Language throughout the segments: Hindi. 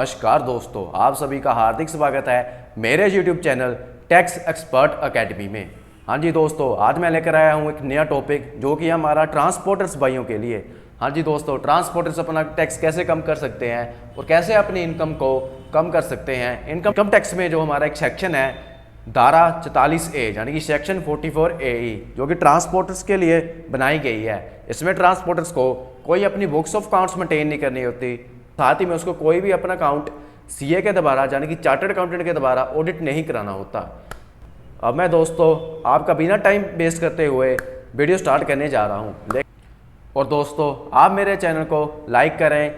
नमस्कार दोस्तों, आप सभी का हार्दिक स्वागत है मेरे YouTube channel tax expert academy में। हाँ जी दोस्तों, आज मैं लेकर आया हूँ एक नया टॉपिक जो कि हमारा ट्रांसपोर्टर्स भाइयों के लिए। हाँ जी दोस्तों, ट्रांसपोर्टर्स अपना टैक्स कैसे कम कर सकते हैं और कैसे अपनी इनकम को कम कर सकते हैं। इनकम टैक्स में जो हमारा एक सेक्शन है धारा 44A यानी कि सेक्शन 44AE जो कि ट्रांसपोर्टर्स के लिए बनाई गई है। इसमें ट्रांसपोर्टर्स को कोई अपनी बुक्स ऑफ अकाउंट्स मेंटेन नहीं करनी होती, साथ ही में उसको कोई भी अपना अकाउंट सीए के द्वारा यानी कि चार्टर्ड अकाउंटेंट के द्वारा ऑडिट नहीं कराना होता। अब मैं दोस्तों आपका बिना टाइम वेस्ट करते हुए वीडियो स्टार्ट करने जा रहा हूं। और दोस्तों आप मेरे चैनल को लाइक करें,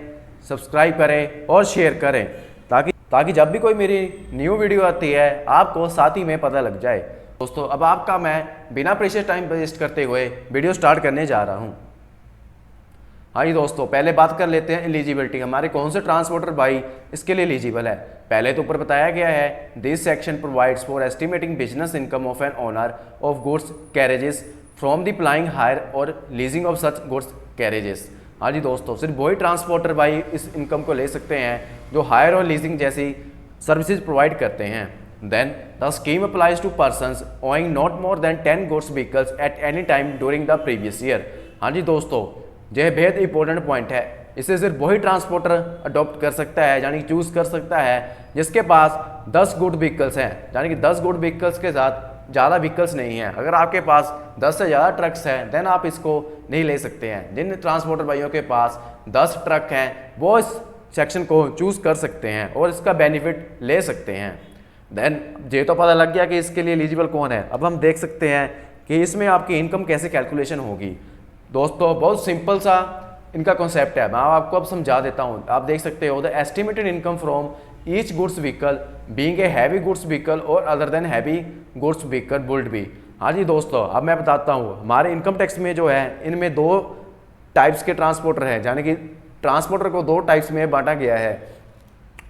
सब्सक्राइब करें और शेयर करें ताकि जब भी कोई मेरी न्यू वीडियो आती है आपको साथ ही में पता लग जाए। दोस्तों अब आपका मैं बिना प्रेशियस टाइम वेस्ट करते हुए वीडियो स्टार्ट करने जा रहा हूं। हाँ जी दोस्तों, पहले बात कर लेते हैं एलिजिबिलिटी, हमारे कौन से ट्रांसपोर्टर भाई इसके लिए एलिजिबल है। पहले तो ऊपर बताया गया है this section provides for estimating business income of an owner of goods carriages from the plying hire और leasing of such goods carriages. हाँ जी दोस्तों, सिर्फ वही ट्रांसपोर्टर भाई इस इनकम को ले सकते हैं जो हायर और लीजिंग जैसी सर्विसेज प्रोवाइड करते हैं। Then the scheme applies to persons owing not more than 10 goods vehicles at any time during the previous year. हाँ जी दोस्तों, यह बेहद इंपॉर्टेंट पॉइंट है। इसे सिर्फ वही ट्रांसपोर्टर अडॉप्ट कर सकता है यानी चूज कर सकता है जिसके पास 10 गुड व्हीकल्स हैं, यानी कि 10 गुड व्हीकल्स के साथ ज़्यादा व्हीकल्स नहीं हैं। अगर आपके पास 10 से ज़्यादा ट्रक्स हैं देन आप इसको नहीं ले सकते हैं। जिन ट्रांसपोर्टर भाइयों के पास 10 ट्रक हैं वो इस सेक्शन को चूज़ कर सकते हैं और इसका बेनिफिट ले सकते हैं। देन ये तो पता लग गया कि इसके लिए एलिजिबल कौन है। अब हम देख सकते हैं कि इसमें आपकी इनकम कैसे कैलकुलेशन होगी। दोस्तों बहुत सिंपल सा इनका कॉन्सेप्ट है, मैं आपको अब समझा देता हूँ। आप देख सकते हो the estimated income from each goods vehicle being a heavy goods vehicle और other than heavy goods vehicle would be. हाँ जी दोस्तों, अब मैं बताता हूँ हमारे इनकम टैक्स में जो है इनमें 2 टाइप्स के ट्रांसपोर्टर हैं, यानी कि ट्रांसपोर्टर को 2 टाइप्स में बांटा गया है।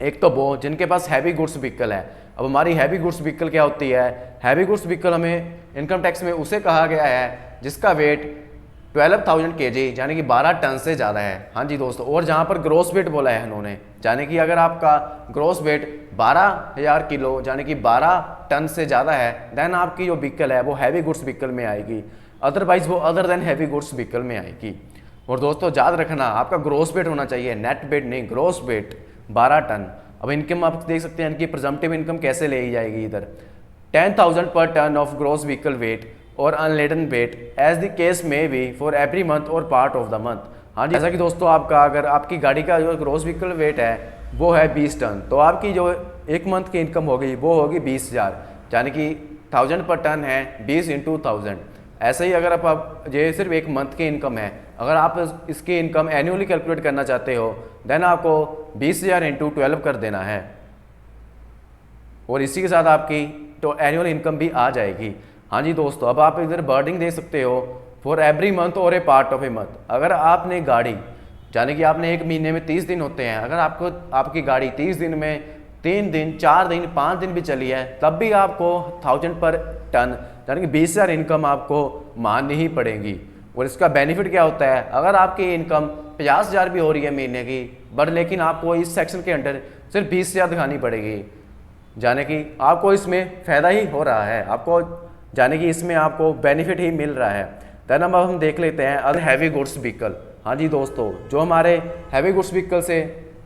एक तो वो जिनके पास हैवी गुड्स व्हीकल है। अब हमारी हैवी गुड्स व्हीकल क्या होती है? हैवी गुड्स व्हीकल हमें इनकम टैक्स में उसे कहा गया है जिसका वेट 12,000 kg यानी कि 12 टन से ज़्यादा है। हाँ जी दोस्तों, और जहाँ पर ग्रोस वेट बोला है इन्होंने, यानी कि अगर आपका ग्रोस वेट 12,000 किलो यानी कि 12 टन से ज़्यादा है देन आपकी जो व्हीकल है वो हैवी गुड्स व्हीकल में आएगी, अदरवाइज वो other than heavy goods vehicle में आएगी। और दोस्तों याद रखना आपका ग्रोस वेट होना चाहिए, नेट वेट नहीं, ग्रोस वेट 12 टन। अब इनकम आप देख सकते हैं इनकी प्रिजम्पटिव इनकम कैसे ले जाएगी। इधर 10,000 पर ton of gross vehicle weight और unladen weight as the case में बी फॉर एवरी मंथ और पार्ट ऑफ द मंथ। हाँ जी, जैसा कि दोस्तों आपका अगर आपकी गाड़ी का जो ग्रोस व्हीकल वेट है वो है 20 टन तो आपकी जो एक मंथ की इनकम होगी वो होगी 20,000, यानी कि 1000 पर टन है 20 × 1000। ऐसे ही अगर आप ये सिर्फ एक मंथ की इनकम है, अगर आप इसकी इनकम एनुअली कैलकुलेट करना चाहते हो देन आपको 20,000 × 12 कर देना है और इसी के साथ आपकी तो एनुअल इनकम भी आ जाएगी। हाँ जी दोस्तों, अब आप इधर वर्डिंग दे सकते हो फॉर एवरी मंथ और ए पार्ट ऑफ ए मंथ। अगर आपने गाड़ी यानी कि आपने एक महीने में 30 दिन होते हैं, अगर आपकी गाड़ी 30 दिन में 3 दिन 4 दिन 5 दिन भी चली है तब भी आपको 1000 पर टन यानी कि 20,000 इनकम आपको माननी ही पड़ेगी। और इसका बेनिफिट क्या होता है? अगर आपकी इनकम 50,000 भी हो रही है महीने की बट लेकिन आपको इस सेक्शन के अंडर सिर्फ 20,000 दिखानी पड़ेगी, यानी कि आपको इसमें फ़ायदा ही हो रहा है, आपको यानी कि इसमें आपको बेनिफिट ही मिल रहा है। देन अब हम देख लेते हैं अदर हैवी गुड्स व्हीकल। हाँ जी दोस्तों, जो हमारे हैवी गुड्स व्हीकल से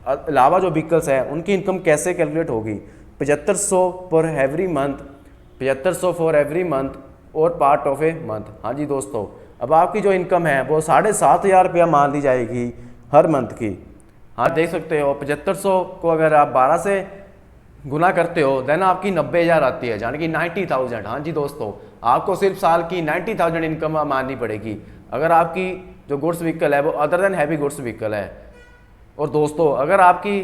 अलावा जो व्हीकल्स हैं उनकी इनकम कैसे कैलकुलेट होगी? 7500 for every month, 7500 for every month और पार्ट ऑफ ए मंथ। हाँ जी दोस्तों, अब आपकी जो इनकम है वो 7,500 रुपया मान ली जाएगी हर मंथ की। हाँ देख सकते हो 7500 को अगर आप 12 से गुना करते हो देन आपकी 90,000 आती है यानी कि 90,000। हाँ जी दोस्तों, आपको सिर्फ साल की 90,000 इनकम माननी पड़ेगी अगर आपकी जो गुड्स व्हीकल है वो other than heavy goods vehicle है। और दोस्तों अगर आपकी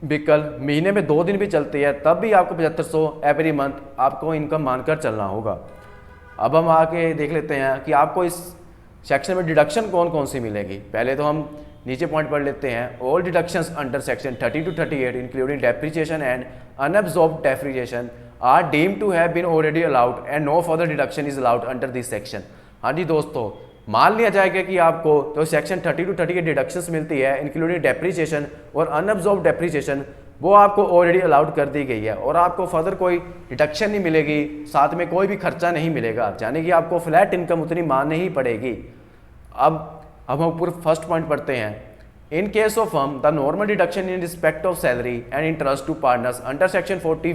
व्हीकल महीने में 2 दिन भी चलती है तब भी आपको 7500 एवरी मंथ आपको इनकम मानकर चलना होगा। अब हम आके देख लेते हैं कि आपको इस सेक्शन में डिडक्शन कौन कौन सी मिलेगी। पहले तो हम नीचे पॉइंट पढ़ लेते हैं। All deductions under section 30 to 38 including depreciation and unabsorbed depreciation are deemed to have been already allowed and no further deduction is allowed under this section. हाँ जी दोस्तों, मान लिया जाएगा कि आपको तो सेक्शन 30 to 38 डिडक्शंस मिलती है इंक्लूडिंग डेप्रिसिएशन और अनअब्सॉर्ब्ड डेप्रिसिएशन वो आपको ऑलरेडी अलाउड कर दी गई है और आपको फर्दर कोई डिडक्शन नहीं मिलेगी, साथ में कोई भी खर्चा नहीं मिलेगा, यानी कि आपको फ्लैट इनकम उतनी माननी ही पड़ेगी। अब हम ऊपर फर्स्ट पॉइंट पढ़ते हैं। In case of firm the normal deduction in respect of salary and interest to partners under section 40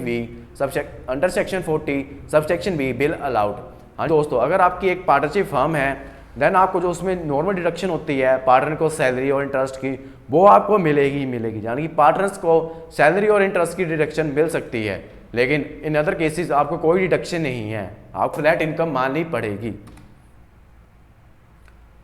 subsection B will allowed. हाँ दोस्तों, अगर आपकी एक पार्टनरशिप फर्म है देन आपको जो उसमें नॉर्मल डिडक्शन होती है पार्टनर को सैलरी और इंटरेस्ट की, वो आपको मिलेगी ही मिलेगी, यानी कि पार्टनर्स को सैलरी और इंटरेस्ट की डिडक्शन मिल सकती है, लेकिन इन अदर केसेस आपको कोई डिडक्शन नहीं है, आपको फ्लैट इनकम माननी पड़ेगी।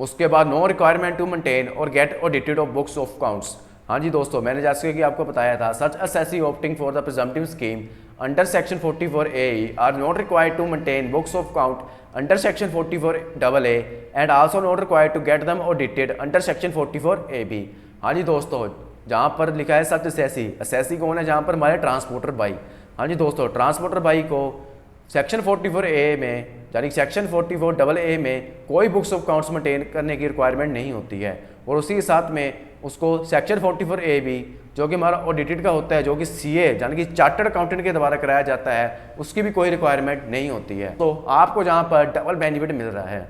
उसके बाद नो रिक्वायरमेंट टू मेंटेन और get audited of books of accounts. हाँ जी दोस्तों, मैंने जैसे कि आपको बताया था, such assessee opting for the presumptive scheme under section 44A are not required to maintain books of account under section 44AA and also not required to get them audited under section 44AB। हाँ जी दोस्तों, जहाँ पर लिखा है सच असेसी कौन है, जहाँ पर हमारे ट्रांसपोर्टर भाई। हाँ जी दोस्तों, ट्रांसपोर्टर भाई को सेक्शन 44A में यानी सेक्शन 44AA में कोई बुक्स ऑफ अकाउंट्स मेंटेन करने की रिक्वायरमेंट नहीं होती है, और उसी के साथ में उसको सेक्शन 44AB जो कि हमारा ऑडिटेड का होता है, जो कि CA यानी कि चार्टर्ड अकाउंटेंट के द्वारा कराया जाता है, उसकी भी कोई रिक्वायरमेंट नहीं होती है। तो आपको जहाँ पर डबल बेनिफिट मिल रहा है।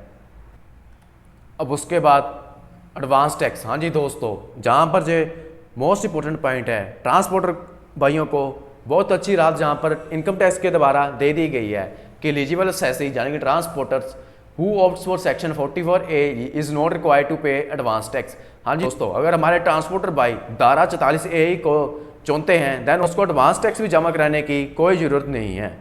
अब उसके बाद एडवांस टैक्स। हाँ जी दोस्तों, जहाँ पर जो मोस्ट इंपॉर्टेंट पॉइंट है, ट्रांसपोर्टर भाइयों को बहुत अच्छी राहत जहाँ पर इनकम टैक्स के द्वारा दे दी गई है कि एलिजिबल असेसी यानी कि transporters who opts for section 44A is not required to pay advance tax. हाँ जी दोस्तों, अगर हमारे ट्रांसपोर्टर भाई धारा 44A को चुनते हैं देन उसको एडवांस टैक्स भी जमा कराने की कोई ज़रूरत नहीं है।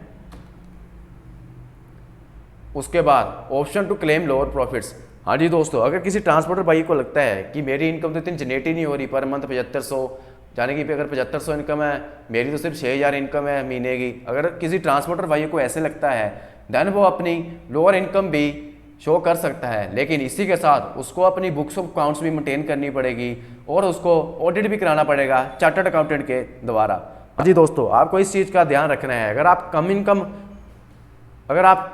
उसके बाद option to claim lower profits. हाँ जी दोस्तों, अगर किसी ट्रांसपोर्टर भाई को लगता है कि मेरी इनकम तो इतनी जनरेट ही नहीं हो रही, पर मंथ 7500, यानी कि अगर 7500 इनकम है, मेरी तो सिर्फ 6000 इनकम है महीने की, अगर किसी ट्रांसपोर्टर भाई को ऐसे लगता है देन वो अपनी लोअर इनकम भी शो कर सकता है, लेकिन इसी के साथ उसको अपनी बुक्स ऑफ अकाउंट्स भी मेंटेन करनी पड़ेगी और उसको ऑडिट भी कराना पड़ेगा चार्टर्ड अकाउंटेंट के द्वारा। हाँ जी दोस्तों, आपको इस चीज़ का ध्यान रखना है। अगर आप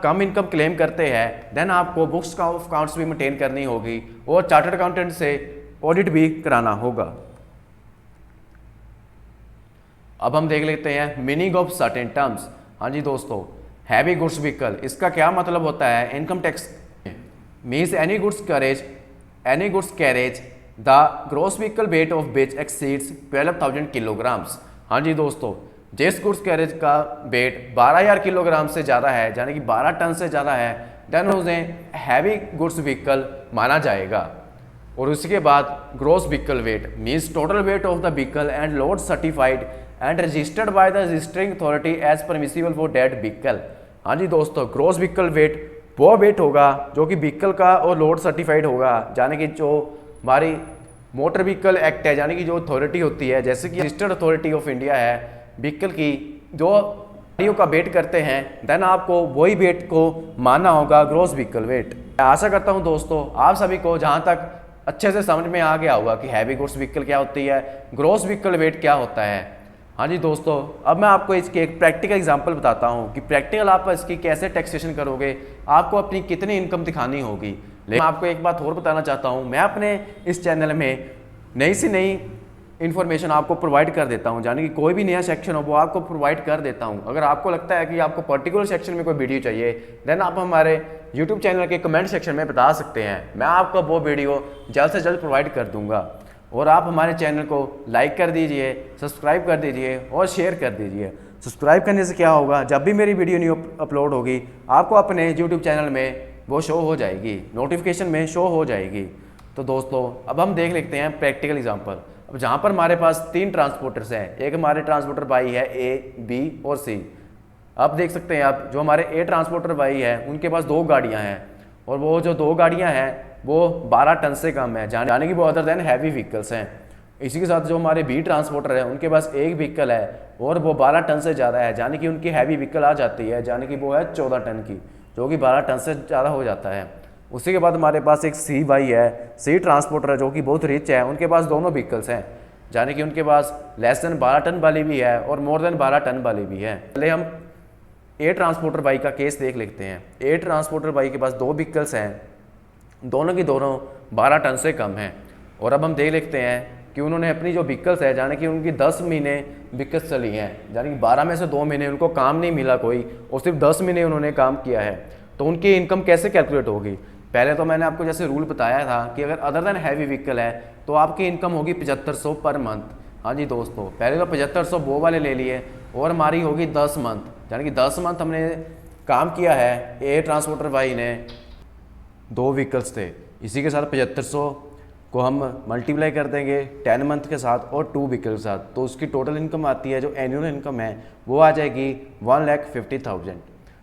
कम इनकम क्लेम करते हैं देन आपको बुक्स ऑफ अकाउंट्स भी मेंटेन करनी होगी और चार्टर्ड अकाउंटेंट से ऑडिट भी कराना होगा। अब हम देख लेते हैं मीनिंग ऑफ सर्टेन टर्म्स। हाँ जी दोस्तों, हैवी गुड्स व्हीकल, इसका क्या मतलब होता है income tax means any goods carriage the gross vehicle weight of which exceeds 12,000 kilograms. हाँ जी दोस्तों, जिस गुड्स कैरेज का वेट 12,000 किलोग्राम से ज़्यादा है, यानी कि 12 टन से ज़्यादा है, देन उन्हें हैवी गुड्स व्हीकल माना जाएगा। और उसके बाद gross vehicle weight means total weight of the vehicle and load certified and registered by the registering authority as permissible for that vehicle. हाँ जी दोस्तों, ग्रॉस व्हीकल वेट वो वेट होगा जो कि व्हीकल का और लोड सर्टिफाइड होगा, यानी कि जो हमारी मोटर व्हीकल एक्ट है, यानी कि जो अथॉरिटी होती है, जैसे कि रजिस्टर्ड अथॉरिटी ऑफ इंडिया है व्हीकल की, जो गाड़ियों का वेट करते हैं, देन आपको वही वेट को मानना होगा ग्रॉस व्हीकल वेट। मैं आशा करता हूं दोस्तों आप सभी को जहां तक अच्छे से समझ में आ गया होगा कि हैवी गुड्स व्हीकल क्या होती है, ग्रॉस व्हीकल वेट क्या होता है। हाँ जी दोस्तों, अब मैं आपको इसके एक प्रैक्टिकल एग्जांपल बताता हूँ कि प्रैक्टिकल आप इसकी कैसे टैक्सेशन करोगे, आपको अपनी कितनी इनकम दिखानी होगी। लेकिन मैं आपको एक बात और बताना चाहता हूँ, मैं अपने इस चैनल में नई से नई इन्फॉर्मेशन आपको प्रोवाइड कर देता हूँ, यानी कि कोई भी नया सेक्शन हो वो आपको प्रोवाइड कर देता हूँ। अगर आपको लगता है कि आपको पर्टिकुलर सेक्शन में कोई वीडियो चाहिए देन आप हमारे यूट्यूब चैनल के कमेंट सेक्शन में बता सकते हैं, मैं आपको वो वीडियो जल्द से जल्द प्रोवाइड कर दूँगा। और आप हमारे चैनल को लाइक कर दीजिए, सब्सक्राइब कर दीजिए और शेयर कर दीजिए। सब्सक्राइब करने से क्या होगा, जब भी मेरी वीडियो न्यू अपलोड होगी आपको अपने यूट्यूब चैनल में वो शो हो जाएगी, नोटिफिकेशन में शो हो जाएगी। तो दोस्तों अब हम देख लेते हैं प्रैक्टिकल एग्जांपल। अब जहाँ पर हमारे पास 3 ट्रांसपोर्टर्स हैं, एक हमारे ट्रांसपोर्टर भाई है A, B और C। आप देख सकते हैं, आप जो हमारे A ट्रांसपोर्टर भाई है उनके पास 2 गाड़ियाँ हैं, और वो जो 2 गाड़ियाँ हैं वो 12 टन से कम है, यानी कि वो अदर देन हैवी व्हीकल्स हैं। इसी के साथ जो हमारे B ट्रांसपोर्टर है उनके पास एक व्हीकल है और वो 12 टन से ज़्यादा है, यानी कि उनकी हैवी व्हीकल आ जाती है, यानी कि वो है 14 टन की, जो कि 12 टन से ज़्यादा हो जाता है। उसी के बाद हमारे पास एक C भाई है, C ट्रांसपोर्टर है जो कि बहुत रिच है, उनके पास दोनों व्हीकल्स हैं, यानी कि उनके पास लेस देन 12 टन वाली भी है और मोर देन 12 टन वाली भी है। पहले हम A ट्रांसपोर्टर बाइक का केस देख लेते हैं। A ट्रांसपोर्टर बाइक के पास 2 व्हीकल्स हैं, दोनों की दोनों 12 टन से कम हैं। और अब हम देख लेते हैं कि उन्होंने अपनी जो व्हीकल्स है, यानी कि उनकी 10 महीने व्हीकल्स चली हैं, यानी कि 12 में से 2 महीने उनको काम नहीं मिला कोई, और सिर्फ 10 महीने उन्होंने काम किया है, तो उनकी इनकम कैसे कैलकुलेट होगी। पहले तो मैंने आपको जैसे रूल बताया था कि अगर अदर देन हैवी व्हीकल है तो आपकी इनकम होगी 7500 पर मंथ। हाँ जी दोस्तों, पहले तो 7500 वो वाले ले लिए, और हमारी होगी 10 मंथ, यानी कि 10 मंथ हमने काम किया है। ए ट्रांसपोर्टर भाई ने 2 व्हीकल्स थे, इसी के साथ 7500 को हम मल्टीप्लाई कर देंगे 10 मंथ के साथ और 2 व्हीकल के साथ, तो उसकी टोटल इनकम आती है, जो एनुअल इनकम है वो आ जाएगी 1,50,000।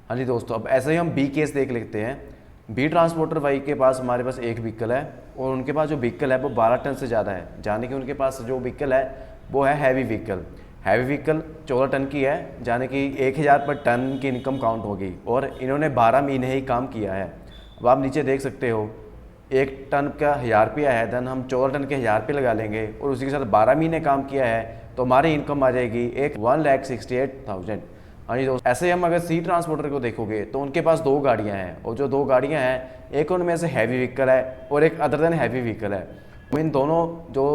हाँ जी दोस्तों, अब ऐसे ही हम बी केस देख लेते हैं। बी ट्रांसपोर्टर भाई के पास हमारे पास एक व्हीकल है, और उनके पास जो व्हीकल है वो 12 टन से ज़्यादा है, यानी कि उनके पास जो व्हीकल है वो है heavy vehicle. Heavy vehicle 14 ton की है, यानी कि 1000 पर टन की इनकम काउंट होगी, और इन्होंने 12 महीने ही काम किया है। अब आप नीचे देख सकते हो 1 टन का 1000 रुपया है, देन हम 14 टन के 1000 रुपये लगा लेंगे, और उसी के साथ 12 महीने काम किया है, तो हमारी इनकम आ जाएगी 1,68,000। हाँ जी दोस्तों, ऐसे ही हम अगर सी ट्रांसपोर्टर को देखोगे तो उनके पास 2 गाड़ियाँ हैं, और जो 2 गाड़ियाँ हैं एक उनमें से हैवी व्हीकल है और एक अदर देन हैवी व्हीकल है। तो इन दोनों जो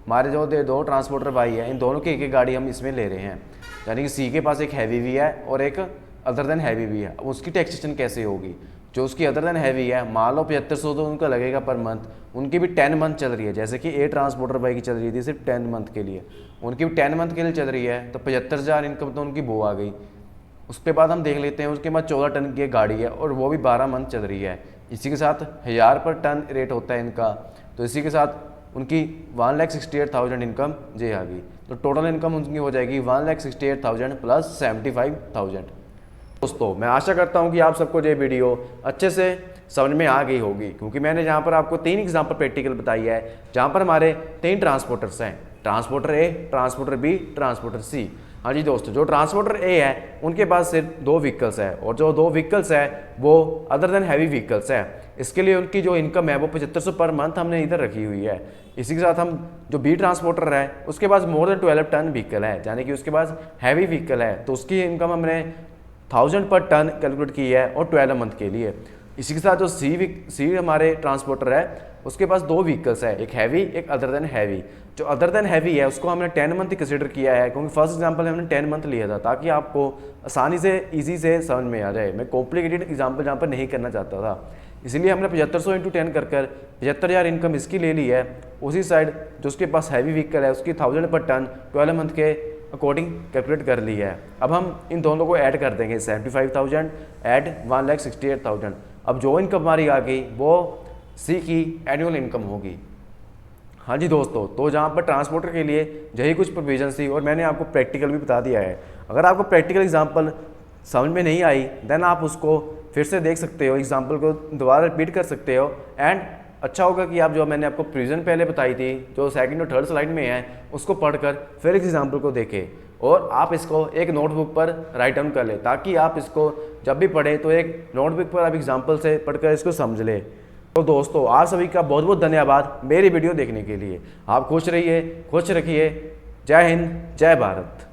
हमारे जो 2 ट्रांसपोर्टर भाई हैं, इन दोनों की एक गाड़ी हम इसमें ले रहे हैं, यानी कि सी के पास एक हैवी भी है और एक अदर देन हैवी भी है। अब उसकी टैक्सेशन कैसे होगी। जो उसकी अदर देन हैवी है, मान लो 7500 तो उनका लगेगा पर मंथ, उनकी भी 10 मंथ चल रही है, जैसे कि ए ट्रांसपोर्टर भाई की चल रही थी सिर्फ 10 मंथ के लिए, उनकी भी 10 मंथ के लिए चल रही है, तो 75,000 इनकम तो उनकी वो आ गई। उसके बाद हम देख लेते हैं, उसके बाद 14 टन की गाड़ी है और वो भी 12 मंथ चल रही है, इसी के साथ 1000 पर टन रेट होता है इनका, तो इसी के साथ उनकी 1,68,000 इनकम जे आ गई। तो टोटल इनकम उनकी हो जाएगी 1,68,000 प्लस 75,000। दोस्तों मैं आशा करता हूं कि आप सबको ये वीडियो अच्छे से समझ में आ गई होगी, क्योंकि मैंने जहां पर आपको 3 एग्जाम्पल प्रैक्टिकल बताई है, जहां पर हमारे 3 ट्रांसपोर्टर्स हैं, ट्रांसपोर्टर ए, ट्रांसपोर्टर बी, ट्रांसपोर्टर सी। हाँ जी दोस्तों, जो ट्रांसपोर्टर ए है उनके पास सिर्फ 2 व्हीकल्स है, और जो 2 व्हीकल्स है वो अदर देन हैवी व्हीकल्स है। इसके लिए उनकी जो इनकम है वो 7500 पर मंथ हमने इधर रखी हुई है। इसी के साथ हम जो बी ट्रांसपोर्टर है उसके पास मोर देन 12 टन व्हीकल है, यानी कि उसके पास हैवी व्हीकल है, तो उसकी इनकम हमने 1000 पर टन कैलकुलेट की है और 12 मंथ के लिए। इसी के साथ जो सी हमारे ट्रांसपोर्टर है उसके पास 2 व्हीकल्स है, एक हैवी एक अदर देन हैवी। जो अदर देन हैवी है उसको हमने 10 मंथ कंसिडर किया है, क्योंकि फर्स्ट एग्जांपल हमने 10 मंथ लिया था, ताकि आपको आसानी से इजी से समझ में आ जाए। मैं कॉम्प्लिकेटेड एग्जांपल जहाँ पर नहीं करना चाहता था, इसलिए हमने 7500 इंटू 10 कर 75,000 इनकम इसकी ले ली है। उसी साइड जो उसके पास हैवी व्हीकल है उसकी 1000 पर टन 12 मंथ के अकॉर्डिंग कैलकुलेट कर ली है। अब हम इन दोनों को ऐड कर देंगे, 75,000 ऐड 1,68,000। अब जो इनकम हमारी आ गई वो सी की एनुअल इनकम होगी। हाँ जी दोस्तों, तो जहाँ पर ट्रांसपोर्टर के लिए यही कुछ प्रोविजन थी, और मैंने आपको प्रैक्टिकल भी बता दिया है। अगर आपको प्रैक्टिकल एग्जांपल समझ में नहीं आई देन आप उसको फिर से देख सकते हो, एग्जांपल को दोबारा रिपीट कर सकते हो, एंड अच्छा होगा कि आप जो मैंने आपको प्रोविजन पहले बताई थी जो 2nd और 3rd स्लाइड में है उसको पढ़कर फिर इस एग्जाम्पल को देखें, और आप इसको एक नोटबुक पर राइट डाउन कर लें, ताकि आप इसको जब भी पढ़ें तो एक नोटबुक पर आप एग्जाम्पल से पढ़कर इसको समझ लें। तो दोस्तों आप सभी का बहुत बहुत धन्यवाद मेरी वीडियो देखने के लिए। आप खुश रहिए, खुश रखिए। जय हिंद, जय भारत।